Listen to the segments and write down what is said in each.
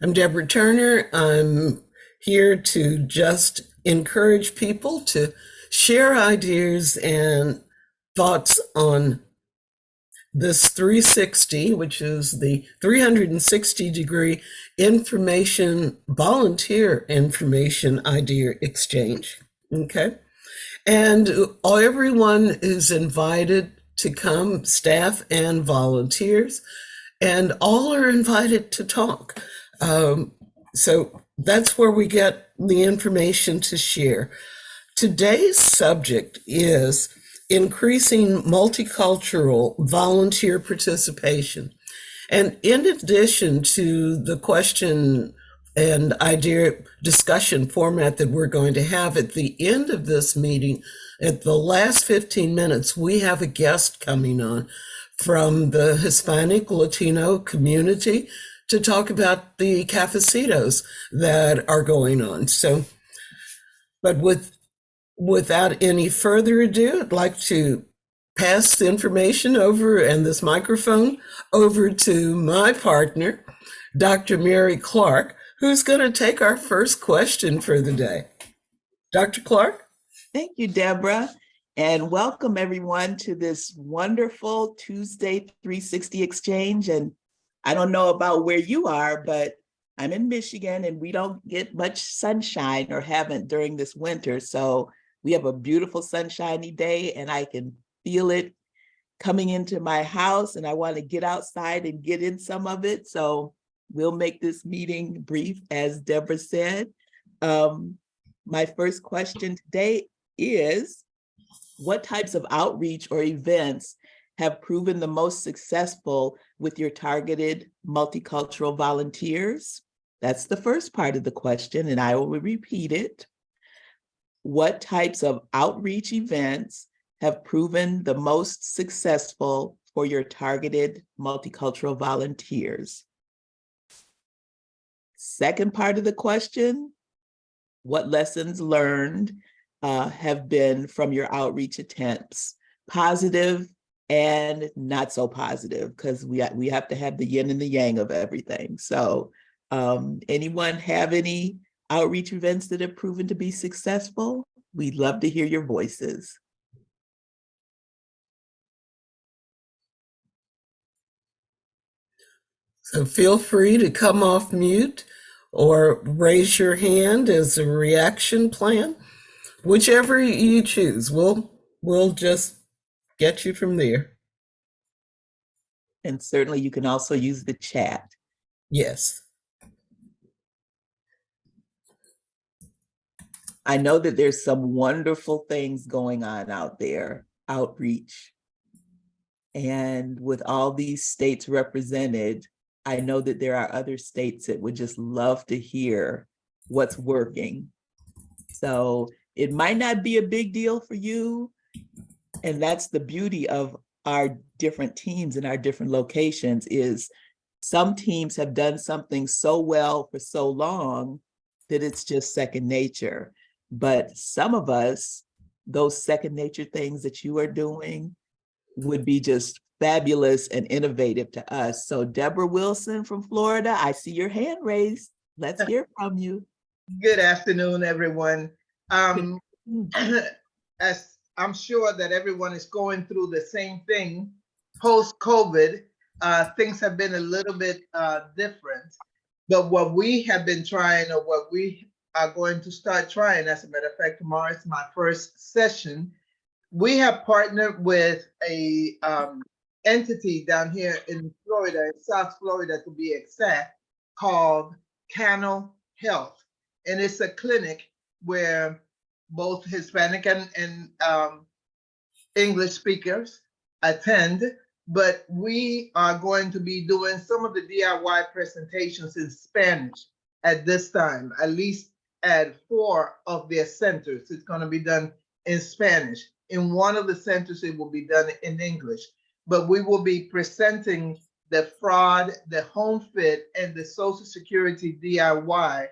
I'm Deborah Turner. I'm here to just encourage people to share ideas and thoughts on this 360, which is the 360-degree volunteer information idea exchange. Okay. And everyone is invited to come, staff and volunteers, and all are invited to talk. So that's where we get the information to share. Today's subject is increasing multicultural volunteer participation. And in addition to the question and idea discussion format that we're going to have at the end of this meeting, at the last 15 minutes, we have a guest coming on from the Hispanic Latino community to talk about the cafecitos that are going on. So, but without any further ado, I'd like to pass the information over and this microphone over to my partner, Dr. Mary Clark, who's going to take our first question for the day. Dr. Clark? Thank you, Deborah, and welcome everyone to this wonderful Tuesday 360 exchange. And I don't know about where you are, but I'm in Michigan and we don't get much sunshine or haven't during this winter. So we have a beautiful sunshiny day and I can feel it coming into my house and I want to get outside and get in some of it. So we'll make this meeting brief, as Deborah said. My first question today is, what types of outreach or events have proven the most successful with your targeted multicultural volunteers? That's the first part of the question, and I will repeat it. What types of outreach events have proven the most successful for your targeted multicultural volunteers? Second part of the question, what lessons learned have been from your outreach attempts, positive and not so positive, because we have to have the yin and the yang of everything. So anyone have any outreach events that have proven to be successful? We'd love to hear your voices. So feel free to come off mute or raise your hand as a reaction plan. Whichever you choose, we'll just get you from there. And certainly you can also use the chat. Yes. I know that there's some wonderful things going on out there, outreach. And with all these states represented, I know that there are other states that would just love to hear what's working. So it might not be a big deal for you. And that's the beauty of our different teams in our different locations, is some teams have done something so well for so long that it's just second nature. But some of us, those second nature things that you are doing would be just fabulous and innovative to us. So Deborah Wilson from Florida, I see your hand raised. Let's hear from you. Good afternoon, everyone. As I'm sure that everyone is going through the same thing post-COVID, things have been a little bit different. But what we have been trying, or what we are going to start trying, as a matter of fact, tomorrow is my first session. We have partnered with a entity down here in Florida, in South Florida to be exact, called Cano Health. And it's a clinic where both Hispanic and English speakers attend, but we are going to be doing some of the DIY presentations in Spanish at this time, at least at 4 of their centers. It's going to be done in Spanish. In one of the centers, it will be done in English, but we will be presenting the fraud, the home fit, and the Social Security DIY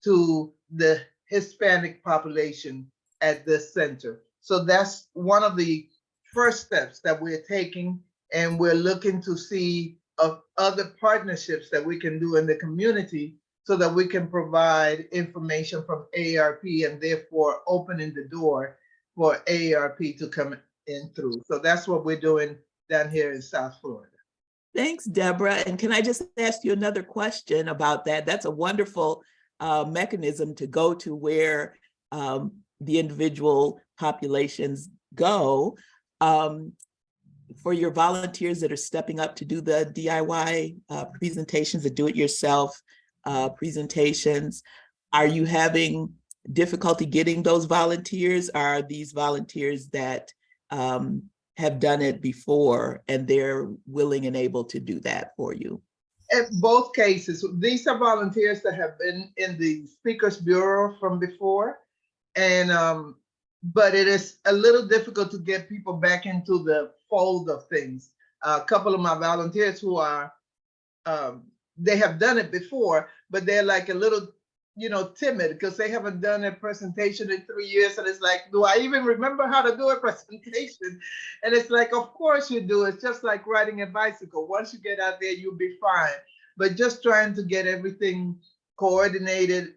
to the Hispanic population at this center. So that's one of the first steps that we're taking, and we're looking to see of other partnerships that we can do in the community so that we can provide information from AARP and therefore opening the door for AARP to come in through. So that's what we're doing down here in South Florida. Thanks, Deborah. And can I just ask you another question about that? That's a wonderful mechanism to go to where the individual populations go. For your volunteers that are stepping up to do the DIY presentations, the do-it-yourself presentations, are you having difficulty getting those volunteers? Are these volunteers that have done it before and they're willing and able to do that for you? In both cases, these are volunteers that have been in the Speakers Bureau from before, and but it is a little difficult to get people back into the fold of things. A couple of my volunteers who are, they have done it before, but they're like a little, timid because they haven't done a presentation in 3 years. And it's like, do I even remember how to do a presentation? And it's like, of course you do. It's just like riding a bicycle. Once you get out there, you'll be fine. But just trying to get everything coordinated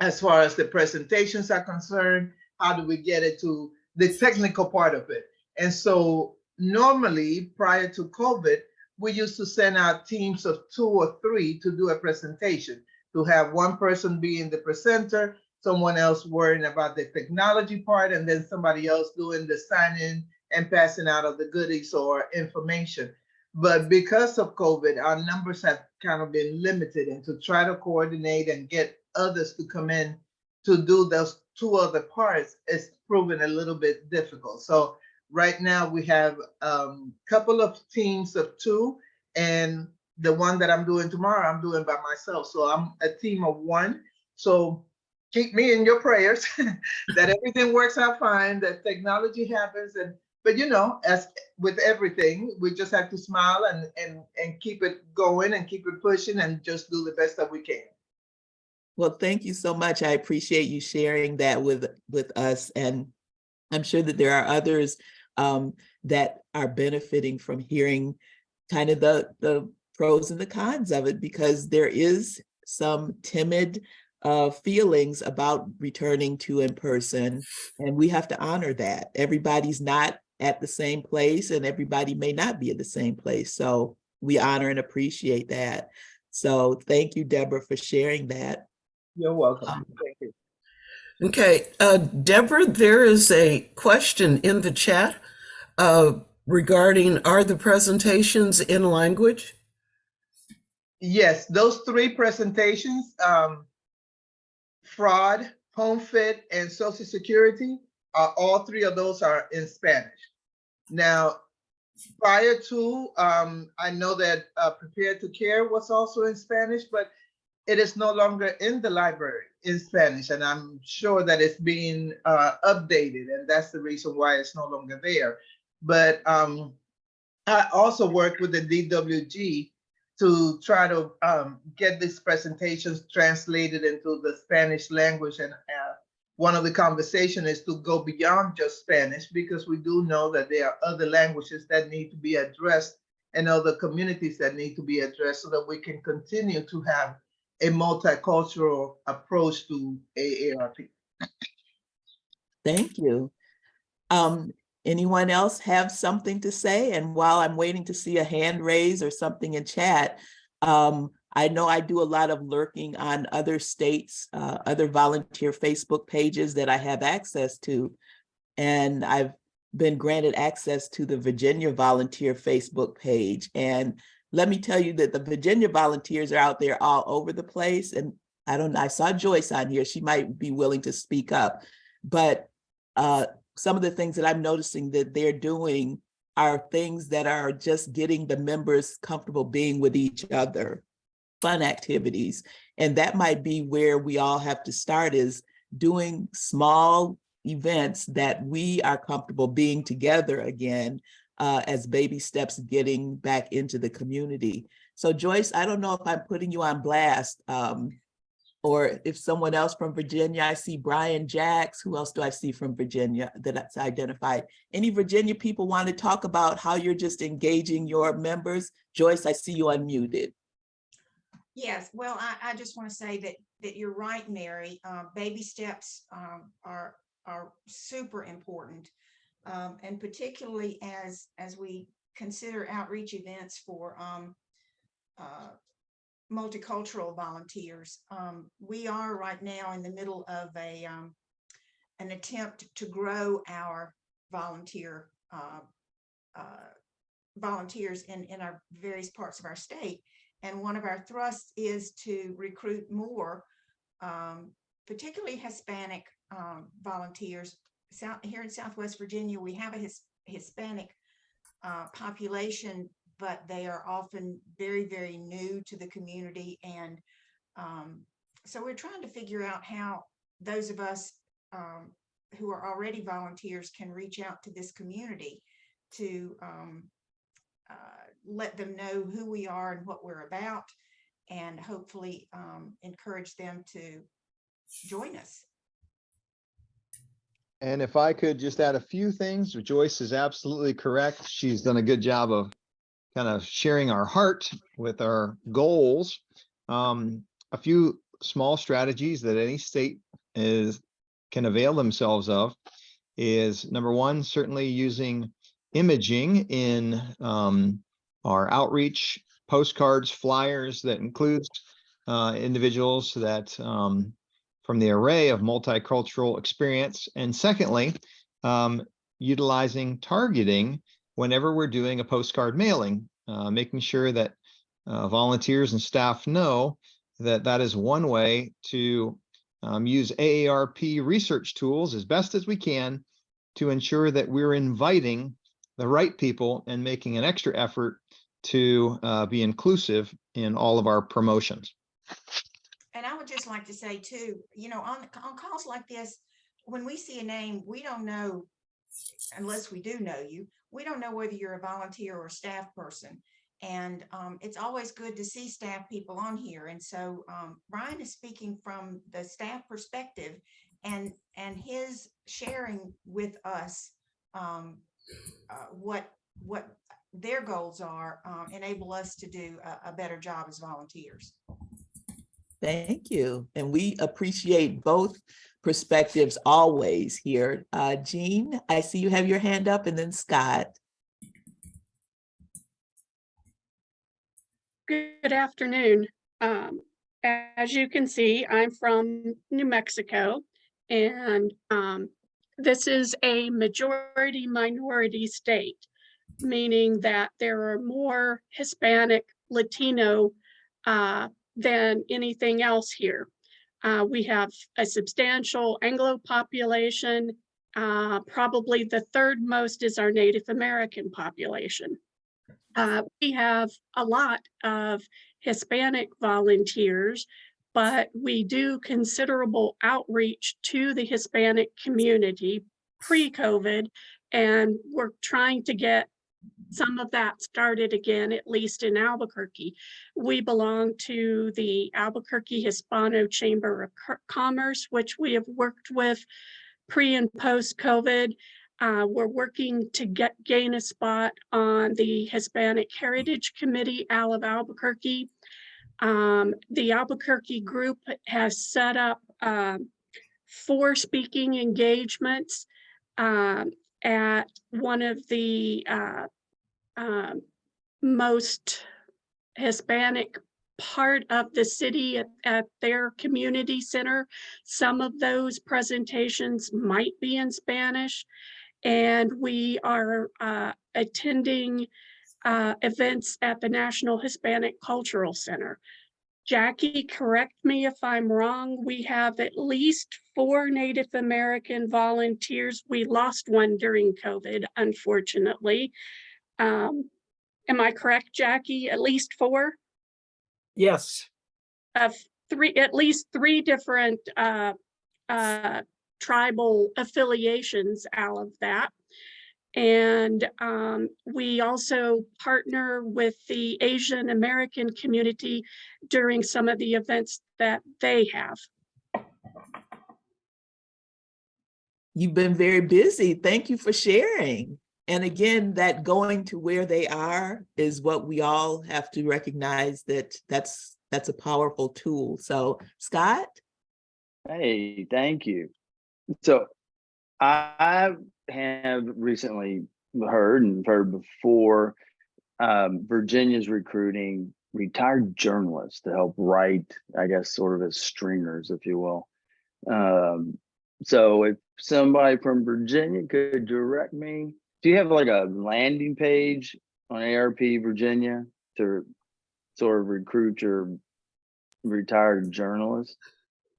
as far as the presentations are concerned, how do we get it to the technical part of it? And so normally prior to COVID, we used to send out teams of 2 or 3 to do a presentation, to have one person being the presenter, someone else worrying about the technology part, and then somebody else doing the signing and passing out of the goodies or information. But because of COVID, our numbers have kind of been limited, and to try to coordinate and get others to come in to do those 2 other parts is proven a little bit difficult. So right now we have a couple of teams of 2, and the one that I'm doing tomorrow, I'm doing by myself. So I'm a team of 1. So keep me in your prayers that everything works out fine, that technology happens. But as with everything, we just have to smile and keep it going and keep it pushing and just do the best that we can. Well, thank you so much. I appreciate you sharing that with us. And I'm sure that there are others that are benefiting from hearing kind of the pros and the cons of it, because there is some timid feelings about returning to in person, and we have to honor that. Everybody's not at the same place, and everybody may not be at the same place. So we honor and appreciate that. So thank you, Deborah, for sharing that. You're welcome. Thank you. Okay, Deborah, there is a question in the chat regarding, are the presentations in language? Yes, those 3 presentations, fraud, home fit, and Social Security, all 3 of those are in Spanish. Now, prior to, I know that Prepared to Care was also in Spanish, but it is no longer in the library in Spanish, and I'm sure that it's being updated, and that's the reason why it's no longer there. But I also worked with the DWG to try to get these presentations translated into the Spanish language. And one of the conversations is to go beyond just Spanish, because we do know that there are other languages that need to be addressed and other communities that need to be addressed, so that we can continue to have a multicultural approach to AARP. Thank you. Anyone else have something to say? And while I'm waiting to see a hand raise or something in chat, I know I do a lot of lurking on other states, other volunteer Facebook pages that I have access to. And I've been granted access to the Virginia Volunteer Facebook page. And let me tell you that the Virginia volunteers are out there all over the place. And I saw Joyce on here. She might be willing to speak up. But some of the things that I'm noticing that they're doing are things that are just getting the members comfortable being with each other, fun activities. And that might be where we all have to start, is doing small events that we are comfortable being together again, as baby steps getting back into the community. So Joyce, I don't know if I'm putting you on blast. or if someone else from Virginia, I see Brian Jacks. Who else do I see from Virginia that's identified? Any Virginia people want to talk about how you're just engaging your members? Joyce, I see you unmuted. Yes, well, I just want to say that you're right, Mary. Baby steps are super important, and particularly as we consider outreach events for multicultural volunteers. We are right now in the middle of an attempt to grow our volunteers in our various parts of our state. And one of our thrusts is to recruit more, particularly Hispanic volunteers. Here in Southwest Virginia, we have a Hispanic population, but they are often very, very new to the community. And so we're trying to figure out how those of us who are already volunteers can reach out to this community to let them know who we are and what we're about, and hopefully encourage them to join us. And if I could just add a few things, Joyce is absolutely correct. She's done a good job of kind of sharing our heart with our goals. A few small strategies that any state can avail themselves of is, number one, certainly using imaging in our outreach postcards, flyers that includes individuals that from the array of multicultural experience. And secondly, utilizing targeting whenever we're doing a postcard mailing, making sure that volunteers and staff know that that is one way to use AARP research tools as best as we can to ensure that we're inviting the right people and making an extra effort to be inclusive in all of our promotions. And I would just like to say too, you know, on calls like this, when we see a name, we don't know, unless we do know you, we don't know whether you're a volunteer or a staff person. And it's always good to see staff people on here. And so Brian is speaking from the staff perspective, and his sharing with us what their goals are enable us to do a better job as volunteers. Thank you. And we appreciate both perspectives always here. Jean, I see you have your hand up, and then Scott. Good afternoon. As you can see, I'm from New Mexico, and this is a majority minority state, meaning that there are more Hispanic, Latino than anything else here. We have a substantial Anglo population. Probably the third most is our Native American population. We have a lot of Hispanic volunteers, but we do considerable outreach to the Hispanic community pre-COVID, and we're trying to get some of that started again, at least in Albuquerque. We belong to the Albuquerque Hispano Chamber of Commerce, which we have worked with pre and post COVID. We're working to gain a spot on the Hispanic Heritage Committee out of Albuquerque. The Albuquerque group has set up 4 speaking engagements at one of the most Hispanic part of the city at their community center. Some of those presentations might be in Spanish, and we are attending events at the National Hispanic Cultural Center. Jackie, correct me if I'm wrong, we have at least 4 Native American volunteers. We lost one during COVID, unfortunately. Am I correct, Jackie? At least 4? Yes. Of 3, at least 3 different tribal affiliations out of that. And we also partner with the Asian American community during some of the events that they have. You've been very busy. Thank you for sharing. And again, that going to where they are is what we all have to recognize, that that's a powerful tool. So, Scott? Hey, thank you. So I have recently heard before, Virginia's recruiting retired journalists to help write, I guess, sort of as stringers, if you will. So if somebody from Virginia could direct me, do you have like a landing page on ARP Virginia to sort of recruit your retired journalists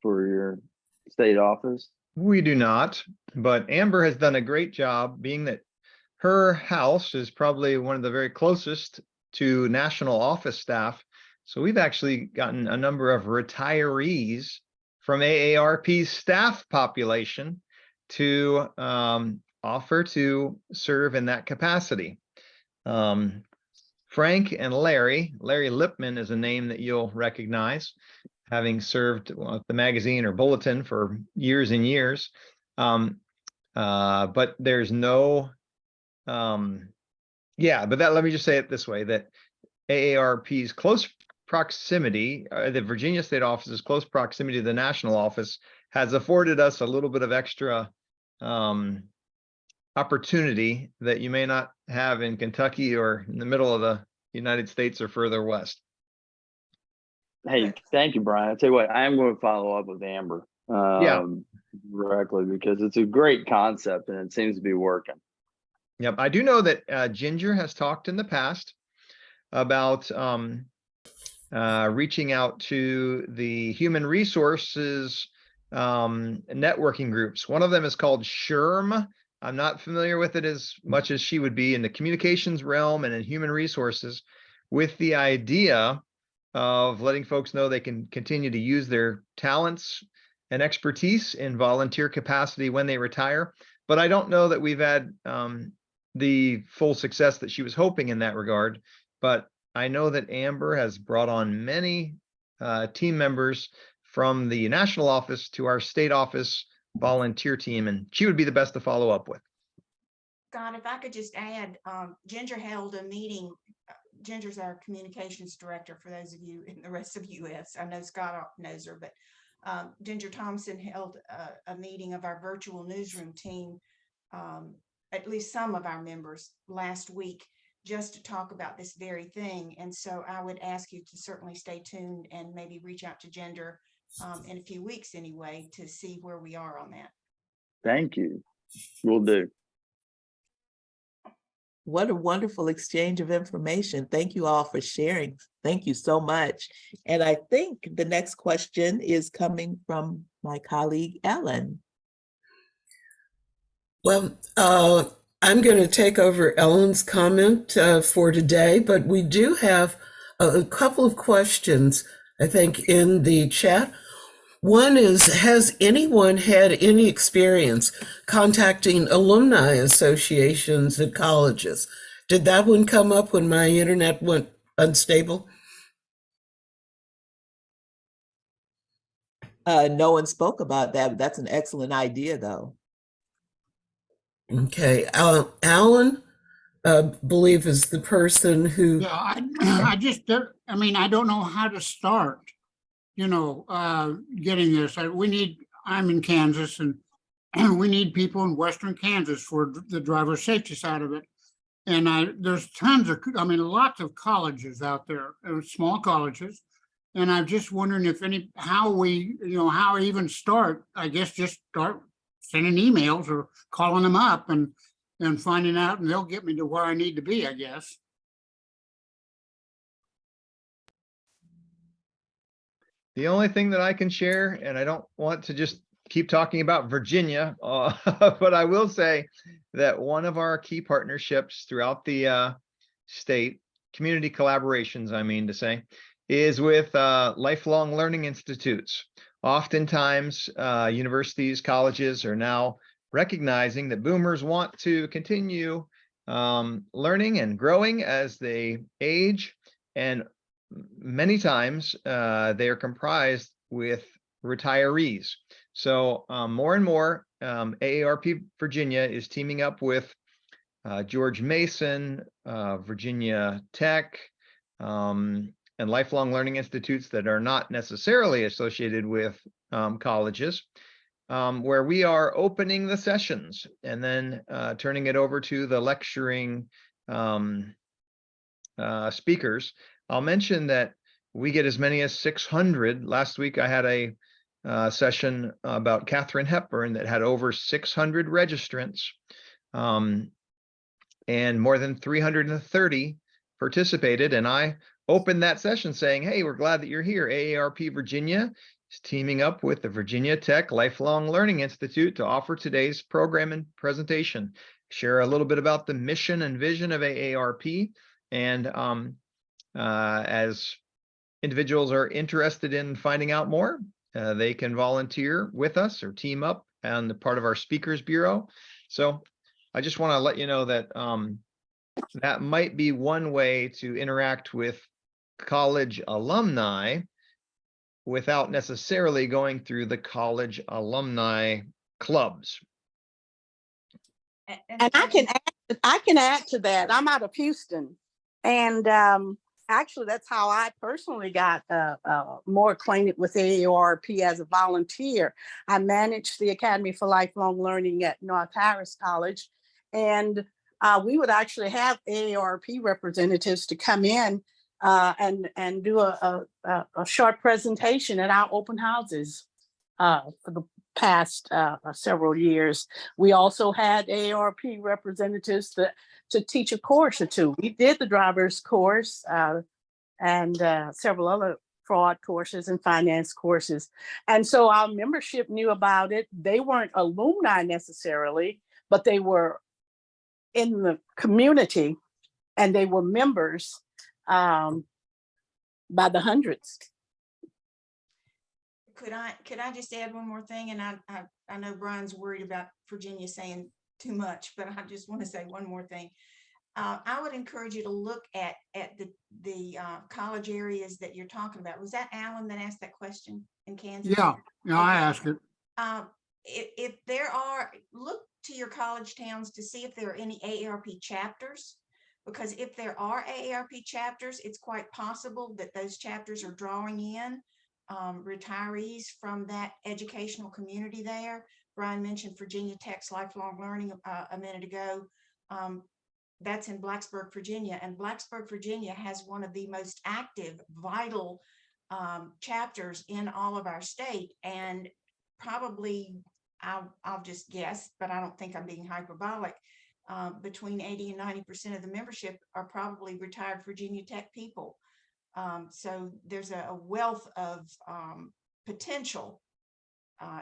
for your state office? We do not, but Amber has done a great job, being that her house is probably one of the very closest to national office staff. So we've actually gotten a number of retirees from AARP's staff population to offer to serve in that capacity. Frank and Larry Lipman is a name that you'll recognize, having served the magazine or bulletin for years and years. But there's no, but let me just say it this way, that AARP's close proximity, the Virginia State Office's close proximity to the national office has afforded us a little bit of extra opportunity that you may not have in Kentucky or in the middle of the United States or further west. Hey, thank you, Brian. I'll tell you what, I am going to follow up with Amber directly, because it's a great concept and it seems to be working. Yep, I do know that Ginger has talked in the past about reaching out to the human resources networking groups. One of them is called SHRM. I'm not familiar with it as much as she would be in the communications realm and in human resources, with the idea of letting folks know they can continue to use their talents and expertise in volunteer capacity when they retire. But I don't know that we've had the full success that she was hoping in that regard. But I know that Amber has brought on many team members from the national office to our state office volunteer team, and she would be the best to follow up with. Scott, if I could just add, Ginger held a meeting. Ginger's our communications director for those of you in the rest of the US. I know Scott knows her, but Ginger Thompson held a meeting of our virtual newsroom team, at least some of our members, last week, just to talk about this very thing. And so I would ask you to certainly stay tuned and maybe reach out to Ginger in a few weeks anyway, to see where we are on that. Thank you. Will do. What a wonderful exchange of information. Thank you all for sharing. Thank you so much. And I think the next question is coming from my colleague, Ellen. Well, I'm going to take over Ellen's comment for today, but we do have a couple of questions, I think, in the chat. One is, has anyone had any experience contacting alumni associations at colleges? Did that one come up when my internet went unstable? No one spoke about that. That's an excellent idea, though. Okay, Alan, believe is the person who. Yeah, I just, I mean, I don't know how to start, getting this. I'm in Kansas, and we need people in Western Kansas for the driver safety side of it. And there's lots of colleges out there, small colleges. And I'm just wondering how I even start. I guess just start sending emails or calling them up and finding out, and they'll get me to where I need to be, I guess. The only thing that I can share, and I don't want to just keep talking about Virginia, but I will say that one of our key partnerships throughout the state, community collaborations, I mean to say, is with lifelong learning institutes. Oftentimes, universities, colleges are now recognizing that boomers want to continue learning and growing as they age. And many times they are comprised with retirees. So more and more, AARP Virginia is teaming up with George Mason, Virginia Tech, and lifelong learning institutes that are not necessarily associated with colleges, where we are opening the sessions and then turning it over to the lecturing speakers. I'll mention that we get as many as 600. Last week I had a session about Katharine Hepburn that had over 600 registrants, and more than 330 participated. And I opened that session saying, hey, we're glad that you're here. AARP Virginia is teaming up with the Virginia Tech Lifelong Learning Institute to offer today's program and presentation. Share a little bit about the mission and vision of AARP. And as individuals are interested in finding out more, they can volunteer with us or team up on the part of our Speakers Bureau. So I just want to let you know that that might be one way to interact with college alumni without necessarily going through the college alumni clubs. And I can add to that. I'm out of Houston, and actually that's how I personally got more acquainted with AARP as a volunteer. I managed the Academy for Lifelong Learning at North Harris College, and we would actually have AARP representatives to come in and do a short presentation at our open houses for the past several years. We also had AARP representatives to teach a course or two. We did the driver's course and several other fraud courses and finance courses. And so our membership knew about it. They weren't alumni necessarily, but they were in the community and they were members by the hundreds. Could I just add one more thing? And I know Brian's worried about Virginia saying too much, but I just want to say one more thing. I would encourage you to look at the college areas that you're talking about. Was that Alan that asked that question in Kansas? Yeah, I asked it. If there are, look to your college towns to see if there are any AARP chapters, because if there are AARP chapters, it's quite possible that those chapters are drawing in retirees from that educational community there. Brian mentioned Virginia Tech's Lifelong Learning a minute ago. That's in Blacksburg, Virginia, and Blacksburg, Virginia has one of the most active, vital chapters in all of our state, and probably, I'll just guess, but I don't think I'm being hyperbolic, between 80 and 90% of the membership are probably retired Virginia Tech people. So there's a wealth of potential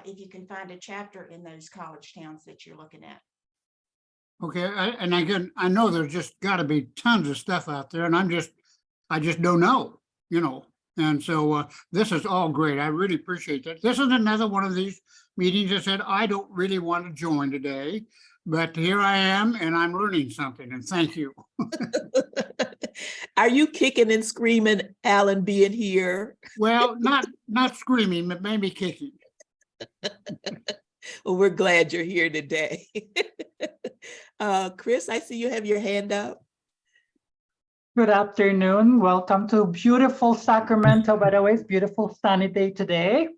if you can find a chapter in those college towns that you're looking at. Okay, and again, I know there's just got to be tons of stuff out there, and I just don't know, And so this is all great. I really appreciate that. This is another one of these meetings that said, I don't really want to join today, but here I am and I'm learning something, and thank you. Are you kicking and screaming, Alan, being here? Well, not screaming, but maybe kicking. Well, we're glad you're here today. Chris, I see you have your hand up. Good afternoon. Welcome to beautiful Sacramento. By the way, it's a beautiful sunny day today.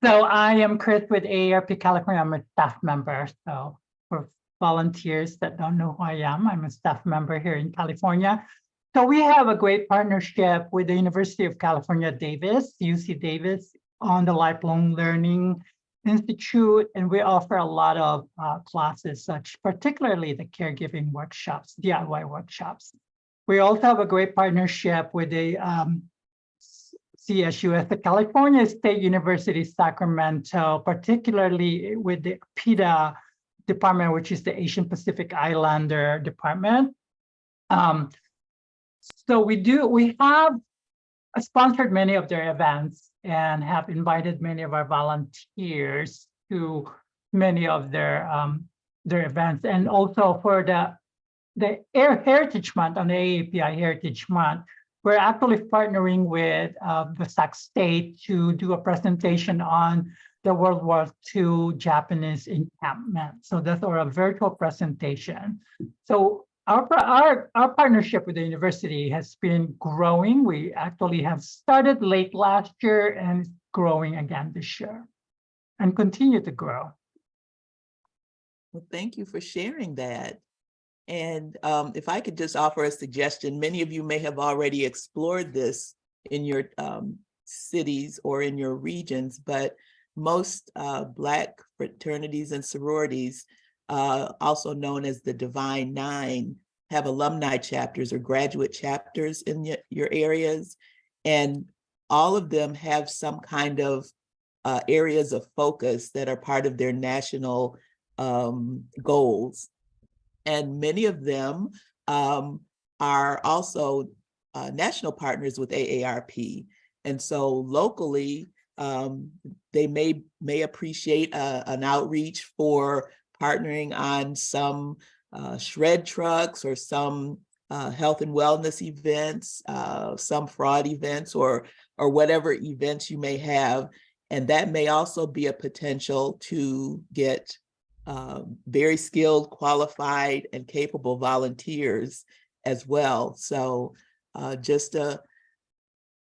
So I am Chris with AARP California. I'm a staff member. So for volunteers that don't know who I am, I'm a staff member here in California. So we have a great partnership with the University of California, Davis, UC Davis, on the Lifelong Learning Institute, and we offer a lot of classes, particularly the caregiving workshops, DIY workshops. We also have a great partnership with the CSUS, the California State University, Sacramento, particularly with the PIDA department, which is the Asian Pacific Islander department. So we have sponsored many of their events and have invited many of our volunteers to many of their events. And also for the the Heritage Month, on the AAPI Heritage Month, we're actually partnering with the Sac State to do a presentation on the World War II Japanese encampment. So that's our virtual presentation. So our partnership with the university has been growing. We actually have started late last year and growing again this year and continue to grow. Well, thank you for sharing that. And if I could just offer a suggestion, many of you may have already explored this in your cities or in your regions, but most Black fraternities and sororities, also known as the Divine Nine, have alumni chapters or graduate chapters in your areas. And all of them have some kind of areas of focus that are part of their national goals. And many of them are also national partners with AARP. And so locally, they may appreciate an outreach for partnering on some shred trucks or some health and wellness events, some fraud events, or whatever events you may have. And that may also be a potential to get very skilled, qualified, and capable volunteers as well. So just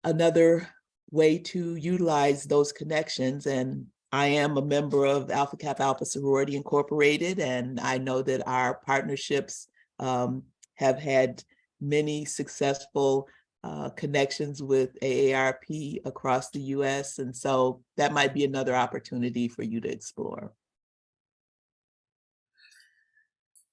another way to utilize those connections. And I am a member of Alpha Kappa Alpha Sorority Incorporated, and I know that our partnerships have had many successful connections with AARP across the US. And so that might be another opportunity for you to explore.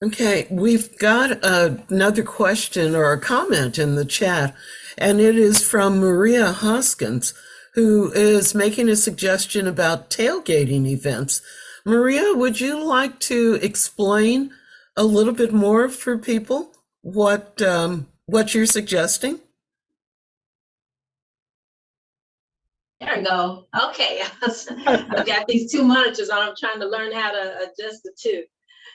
Okay, we've got another question or a comment in the chat, and it is from Maria Hoskins, who is making a suggestion about tailgating events. Maria, would you like to explain a little bit more for people what you're suggesting? There we go. Okay. I've got these two monitors on. I'm trying to learn how to adjust the two.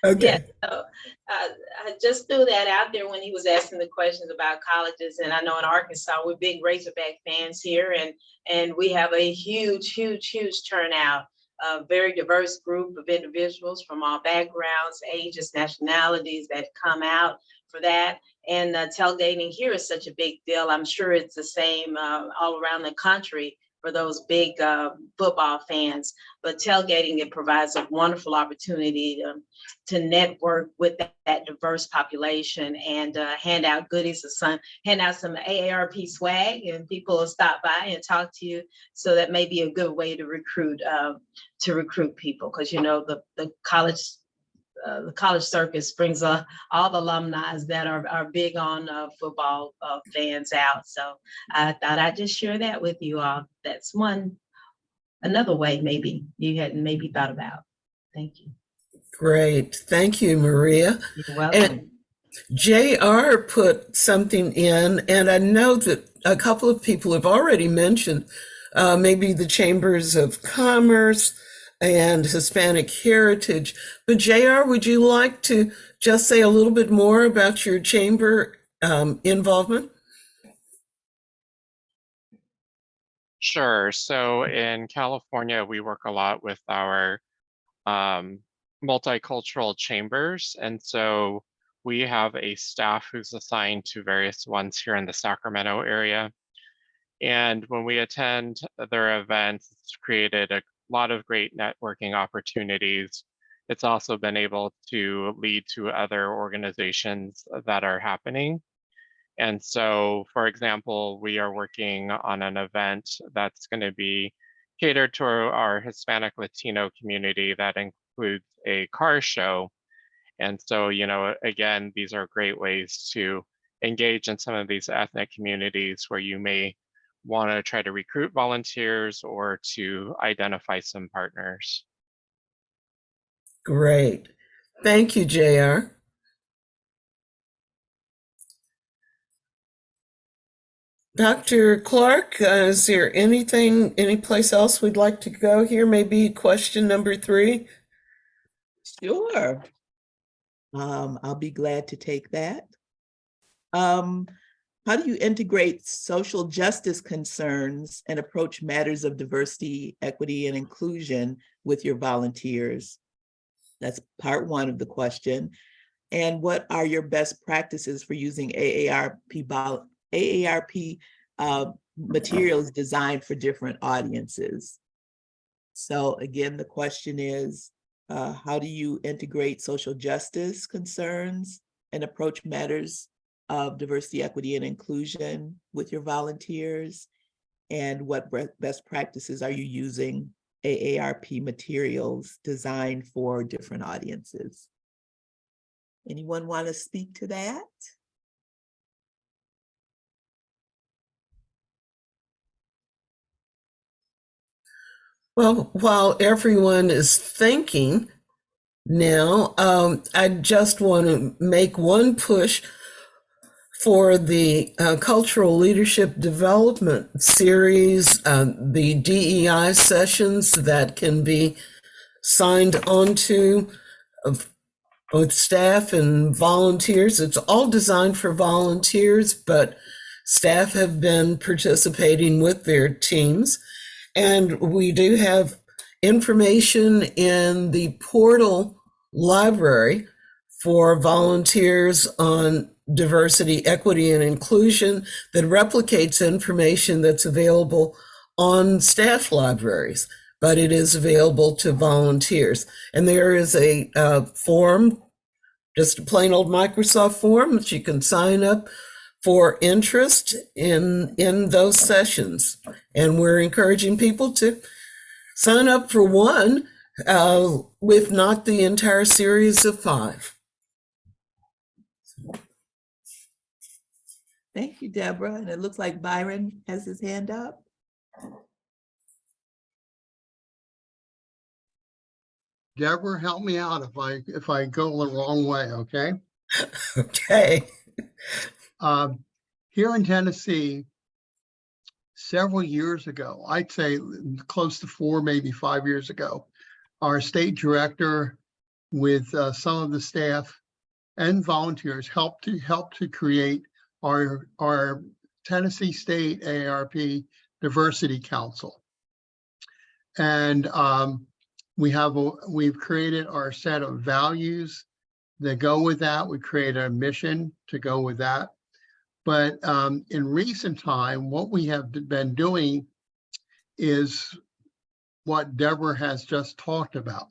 Okay. Yeah, so I just threw that out there when he was asking the questions about colleges. And I know in Arkansas, we're big Razorback fans here, and we have a huge turnout, a very diverse group of individuals from all backgrounds, ages, nationalities that come out for that. And tailgating here is such a big deal. I'm sure it's the same all around the country for those big football fans. But tailgating, it provides a wonderful opportunity to network with that diverse population and hand out goodies, hand out some AARP swag, and people will stop by and talk to you. So that may be a good way to recruit people, because you know the college circus brings all the alumni that are big on football fans out. So I thought I'd just share that with you all. That's another way maybe you hadn't maybe thought about. Thank you. Great. Thank you, Maria. You're welcome. And JR put something in, and I know that a couple of people have already mentioned maybe the Chambers of Commerce and Hispanic Heritage. But JR, would you like to just say a little bit more about your chamber involvement? Sure. So in California, we work a lot with our multicultural chambers. And so we have a staff who's assigned to various ones here in the Sacramento area. And when we attend their events, it's created a lot of great networking opportunities. It's also been able to lead to other organizations that are happening. And so, for example, we are working on an event that's going to be catered to our Hispanic Latino community that includes a car show. And so, you know, again, these are great ways to engage in some of these ethnic communities where you may want to try to recruit volunteers or to identify some partners. Great. Thank you, JR. Dr. Clark, is there any place else we'd like to go here? Maybe question number 3? Sure. I'll be glad to take that. How do you integrate social justice concerns and approach matters of diversity, equity, and inclusion with your volunteers? That's part one of the question. And what are your best practices for using AARP materials designed for different audiences? So again, the question is, how do you integrate social justice concerns and approach matters of diversity, equity, and inclusion with your volunteers? And what best practices are you using AARP materials designed for different audiences? Anyone want to speak to that? Well, while everyone is thinking now, I just want to make one push for the Cultural Leadership Development Series, the DEI sessions that can be signed onto both staff and volunteers. It's all designed for volunteers, but staff have been participating with their teams. And we do have information in the portal library for volunteers on diversity, equity, and inclusion that replicates information that's available on staff libraries, but it is available to volunteers. And there is a form, just a plain old Microsoft form that you can sign up for interest in those sessions. And we're encouraging people to sign up for one, if not the entire series of 5. Thank you, Deborah. And it looks like Byron has his hand up. Deborah, help me out if I go the wrong way, okay? Okay. Here in Tennessee, several years ago, I'd say close to 4, maybe 5 years ago, our state director with some of the staff and volunteers helped to create our Tennessee State AARP Diversity Council. And we've created our set of values that go with that. We created a mission to go with that. But in recent time, what we have been doing is what Deborah has just talked about.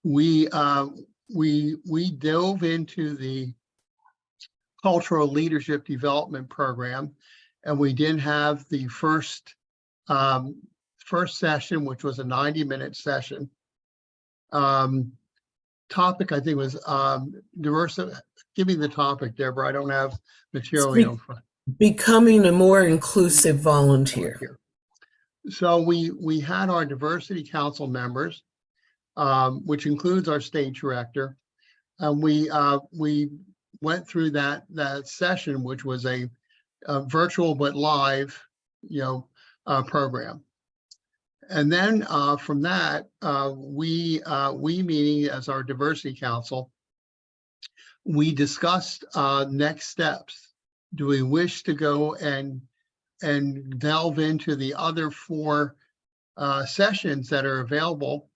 We dove into the Cultural Leadership Development Program, and we did have the first session, which was a 90-minute session. Topic, I think, was diversity. Give me the topic, Deborah. I don't have material in front. Becoming a more inclusive volunteer. So we had our diversity council members, which includes our state director, and we went through that session, which was a virtual but live, program. And then from that, we meeting as our diversity council, we discussed next steps. Do we wish to go and delve into the other 4 sessions that are available,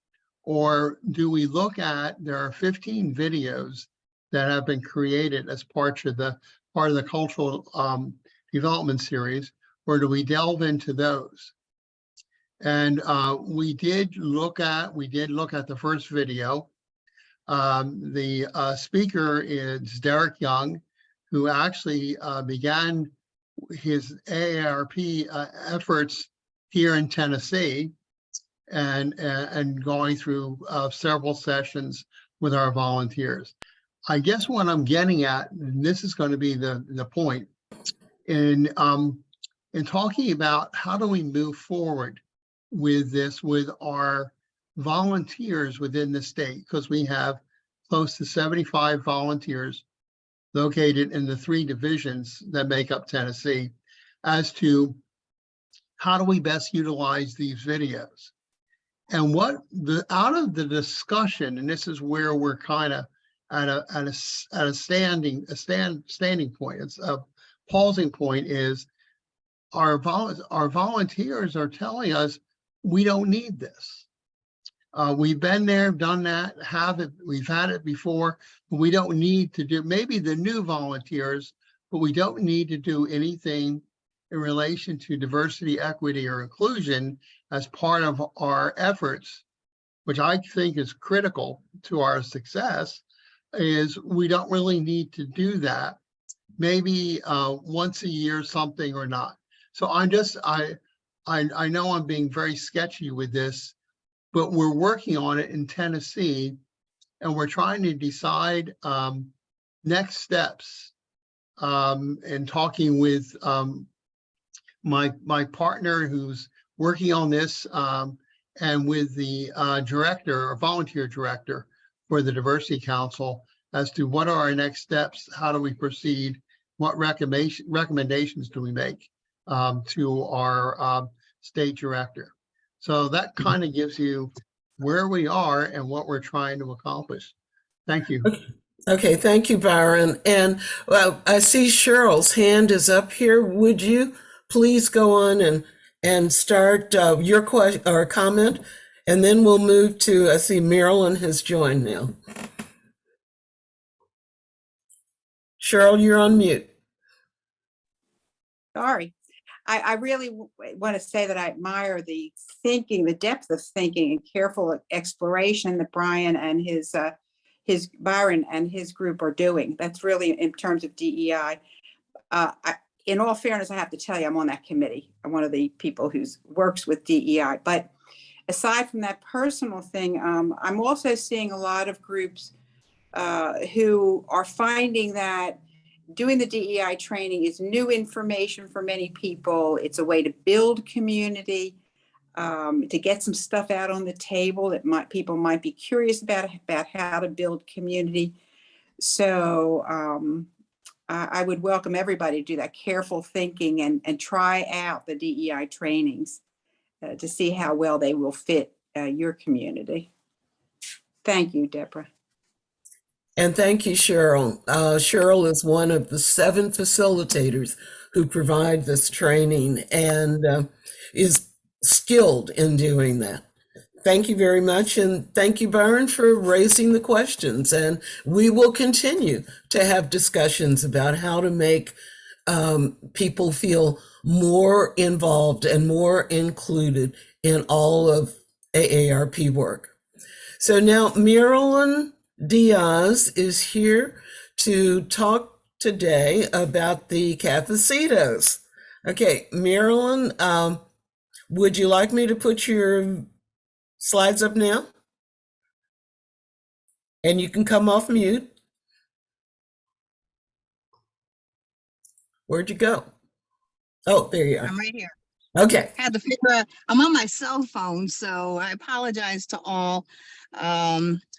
or do we look at, there are 15 videos that have been created as part of the cultural development series, or do we delve into those? And we did look at the first video. The speaker is Derek Young, who actually began his AARP efforts here in Tennessee, and going through several sessions with our volunteers. I guess what I'm getting at, and this is going to be the point, in talking about how do we move forward with this with our volunteers within the state, because we have close to 75 volunteers located in the 3 divisions that make up Tennessee, as to how do we best utilize these videos. And out of the discussion, and this is where we're kind of at a standing point. It's a pausing point is our volunteers are telling us we don't need this. We've been there, done that, we've had it before, but we don't need to do, maybe the new volunteers, but we don't need to do anything in relation to diversity, equity, or inclusion as part of our efforts, which I think is critical to our success, is we don't really need to do that. Maybe once a year, something or not. So I know I'm being very sketchy with this, but we're working on it in Tennessee, and we're trying to decide next steps, and talking with my partner who's working on this, and with the director or volunteer director for the Diversity Council as to what are our next steps, how do we proceed, what recommendations do we make to our state director. So that kind of gives you where we are and what we're trying to accomplish. Thank you. Okay, thank you, Byron. And I see Cheryl's hand is up here. Would you please go on and start your question or comment, and then we'll move to, I see Marilyn has joined now. Cheryl, you're on mute. Sorry. I really want to say that I admire the thinking, the depth of thinking and careful exploration that Byron and his group are doing. That's really in terms of DEI. In all fairness, I have to tell you, I'm on that committee. I'm one of the people who works with DEI. But aside from that personal thing, I'm also seeing a lot of groups who are finding that doing the DEI training is new information for many people. It's a way to build community, to get some stuff out on the table that people might be curious about how to build community. So I would welcome everybody to do that careful thinking and try out the DEI trainings to see how well they will fit your community. Thank you, Deborah. And thank you, Cheryl. Cheryl is one of the 7 facilitators who provide this training and is skilled in doing that. Thank you very much. And thank you, Byron, for raising the questions. And we will continue to have discussions about how to make people feel more involved and more included in all of AARP work. So now Marilyn Diaz is here to talk today about the cafecitos. Okay, Marilyn, would you like me to put your slides up now? And you can come off mute. Where'd you go? Oh, there you are. I'm right here. Okay. Had to figure out, I'm on my cell phone, so I apologize to all.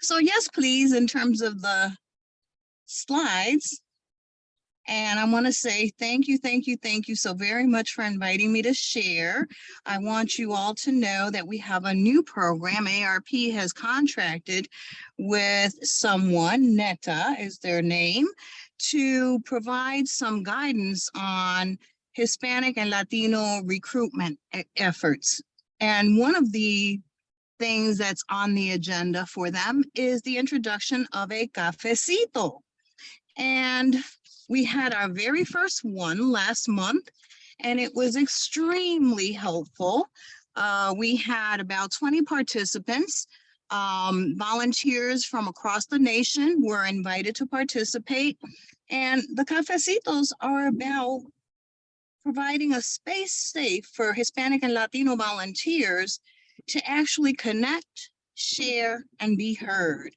So yes, please, in terms of the slides. And I want to say thank you so very much for inviting me to share. I want you all to know that we have a new program. ARP has contracted with someone, Neta is their name, to provide some guidance on Hispanic and Latino recruitment efforts. And one of the things that's on the agenda for them is the introduction of a cafecito. And we had our very first one last month, and it was extremely helpful. We had about 20 participants. Volunteers from across the nation were invited to participate. And the cafecitos are about providing a space safe for Hispanic and Latino volunteers to actually connect, share, and be heard.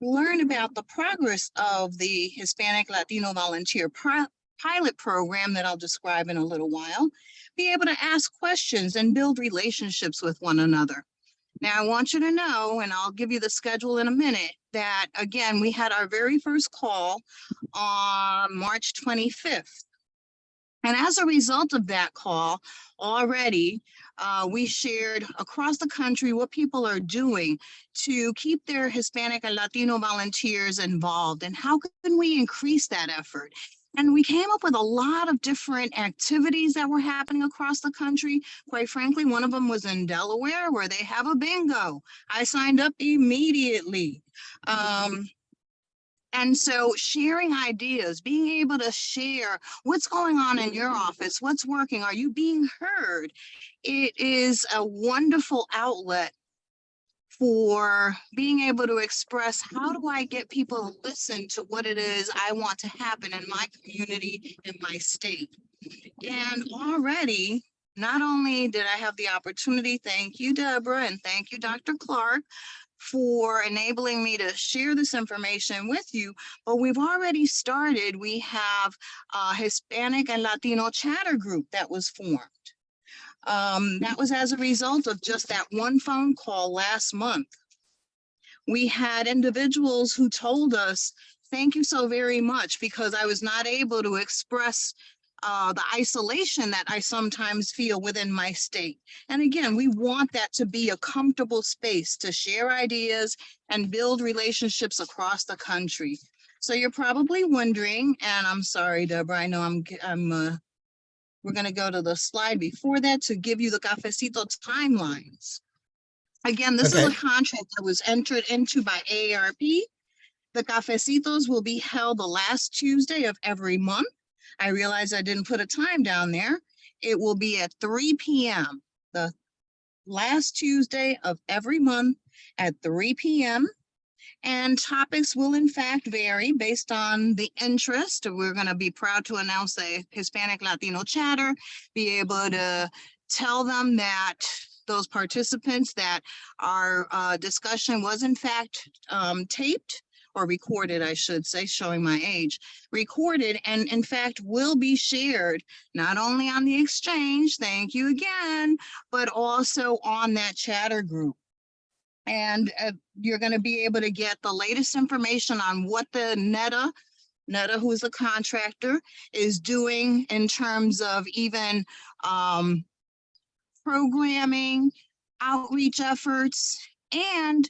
Learn about the progress of the Hispanic Latino Volunteer Pilot Program that I'll describe in a little while. Be able to ask questions and build relationships with one another. Now, I want you to know, and I'll give you the schedule in a minute, that again, we had our very first call on March 25th. And as a result of that call, already we shared across the country what people are doing to keep their Hispanic and Latino volunteers involved, and how can we increase that effort. And we came up with a lot of different activities that were happening across the country. Quite frankly, one of them was in Delaware, where they have a bingo. I signed up immediately. And so sharing ideas, being able to share what's going on in your office, what's working, are you being heard? It is a wonderful outlet for being able to express, how do I get people to listen to what it is I want to happen in my community, in my state? And already, not only did I have the opportunity, thank you, Deborah, and thank you, Dr. Clark, for enabling me to share this information with you, but we've already started. We have a Hispanic and Latino chatter group that was formed. That was as a result of just that one phone call last month. We had individuals who told us, thank you so very much, because I was not able to express the isolation that I sometimes feel within my state. And again, we want that to be a comfortable space to share ideas and build relationships across the country. So you're probably wondering, and I'm sorry, Deborah, I know we're going to go to the slide before that to give you the Cafecito timelines. Again, this is a contract that was entered into by AARP. The Cafecitos will be held the last Tuesday of every month. I realize I didn't put a time down there. It will be at 3 p.m. the last Tuesday of every month at 3 p.m. And topics will in fact vary based on the interest. We're going to be proud to announce the Hispanic Latino chatter, be able to tell them that those participants that our discussion was in fact taped, or recorded, I should say, showing my age, recorded, and in fact will be shared not only on the exchange, thank you again, but also on that chatter group. And you're going to be able to get the latest information on what the NETA, who is a contractor, is doing in terms of even programming, outreach efforts, and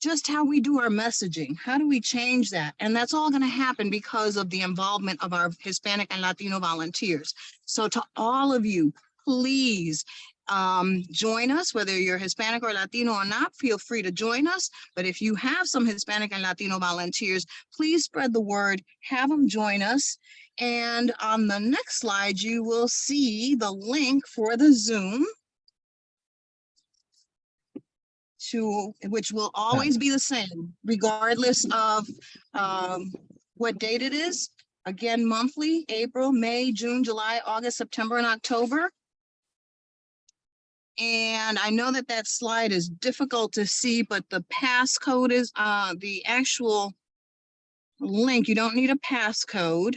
just how we do our messaging. How do we change that? And that's all going to happen because of the involvement of our Hispanic and Latino volunteers. So to all of you, please join us, whether you're Hispanic or Latino or not, feel free to join us. But if you have some Hispanic and Latino volunteers, please spread the word, have them join us. And on the next slide, you will see the link for the Zoom, which will always be the same, regardless of what date it is. Again, monthly, April, May, June, July, August, September, and October. And I know that that slide is difficult to see, but the passcode is the actual link. You don't need a passcode.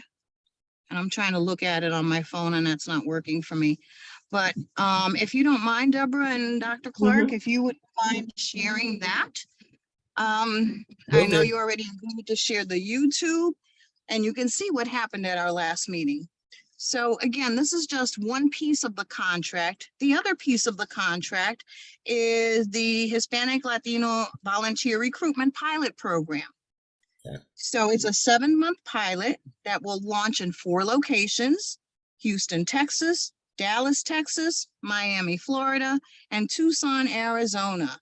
And I'm trying to look at it on my phone and that's not working for me. But if you don't mind, Deborah and Dr. Clark, if you would mind sharing that. I know you already agreed to share the YouTube, and you can see what happened at our last meeting. So again, this is just one piece of the contract. The other piece of the contract is the Hispanic Latino Volunteer Recruitment Pilot Program. So it's a 7-month pilot that will launch in 4 locations: Houston, Texas, Dallas, Texas, Miami, Florida, and Tucson, Arizona.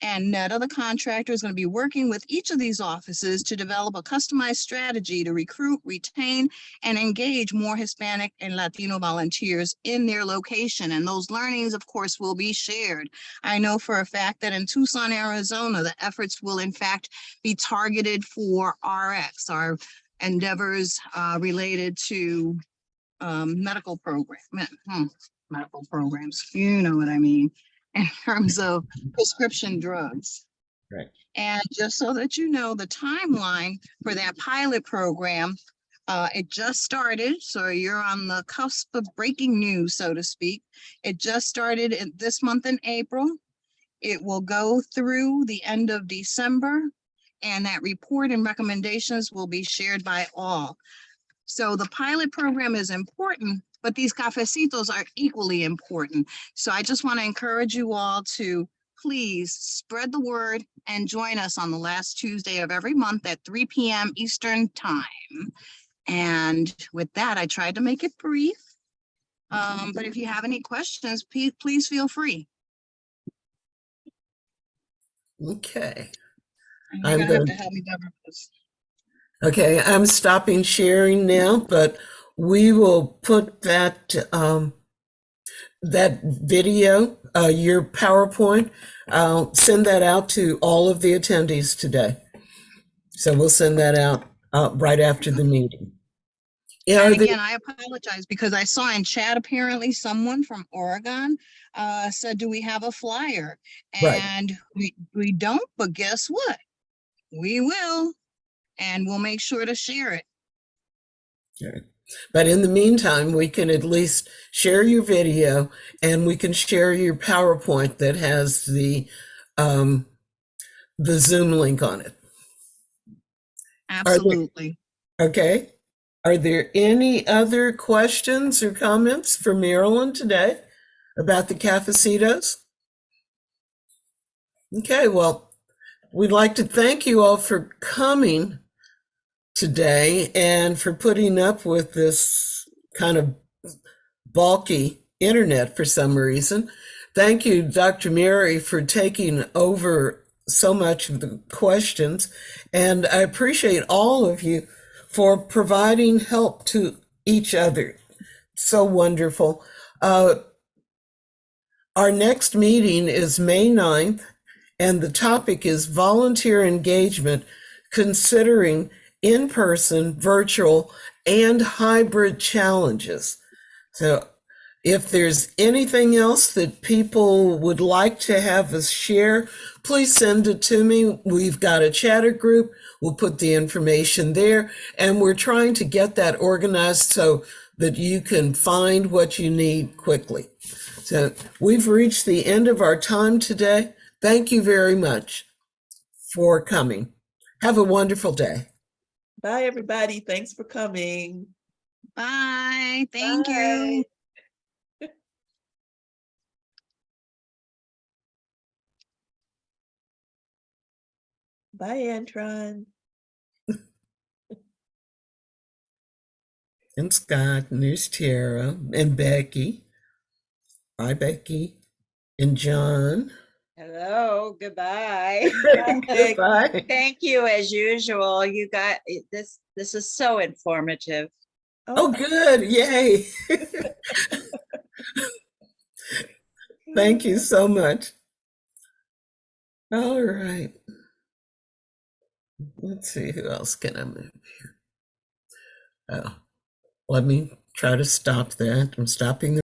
And NETA, the contractor, is going to be working with each of these offices to develop a customized strategy to recruit, retain, and engage more Hispanic and Latino volunteers in their location. And those learnings, of course, will be shared. I know for a fact that in Tucson, Arizona, the efforts will in fact be targeted for RX, our endeavors related to medical programs, you know what I mean, in terms of prescription drugs. Right. And just so that you know, the timeline for that pilot program, it just started. So you're on the cusp of breaking news, so to speak. It just started this month in April. It will go through the end of December, and that report and recommendations will be shared by all. So the pilot program is important but these cafecitos are equally important. So I just want to encourage you all to please spread the word and join us on the last Tuesday of every month at 3 p.m. Eastern Time. And with that, I tried to make it brief. But if you have any questions, please feel free. Okay. And you're gonna have to help me, Deborah. Okay, I'm stopping sharing now, but we will put that that video, your PowerPoint, I'll send that out to all of the attendees today. So we'll send that out right after the meeting. And again, I apologize because I saw in chat, apparently someone from Oregon said, do we have a flyer? And we don't, but guess what? We will, and we'll make sure to share it. Okay. But in the meantime, we can at least share your video and we can share your PowerPoint that has the Zoom link on it. Absolutely. Okay. Are there any other questions or comments for Marilyn today about the cafecitos? Okay, well, we'd like to thank you all for coming today and for putting up with this kind of bulky internet for some reason. Thank you, Dr. Mary, for taking over so much of the questions. And I appreciate all of you for providing help to each other. So wonderful. Our next meeting is May 9th, and the topic is volunteer engagement, considering in-person, virtual, and hybrid challenges. So if there's anything else that people would like to have us share, please send it to me. We've got a chatter group. We'll put the information there, and we're trying to get that organized so that you can find what you need quickly. So we've reached the end of our time today. Thank you very much for coming. Have a wonderful day. Bye, everybody. Thanks for coming. Bye. Thank you. Bye, Antron. And Scott, and there's Tara, and Becky. Bye, Becky. And John. Hello, goodbye. Goodbye. Thank you as usual. You got this. This is so informative. Oh, good. Yay. Thank you so much. All right. Let's see, who else can I move here? Oh, let me try to stop that. I'm stopping the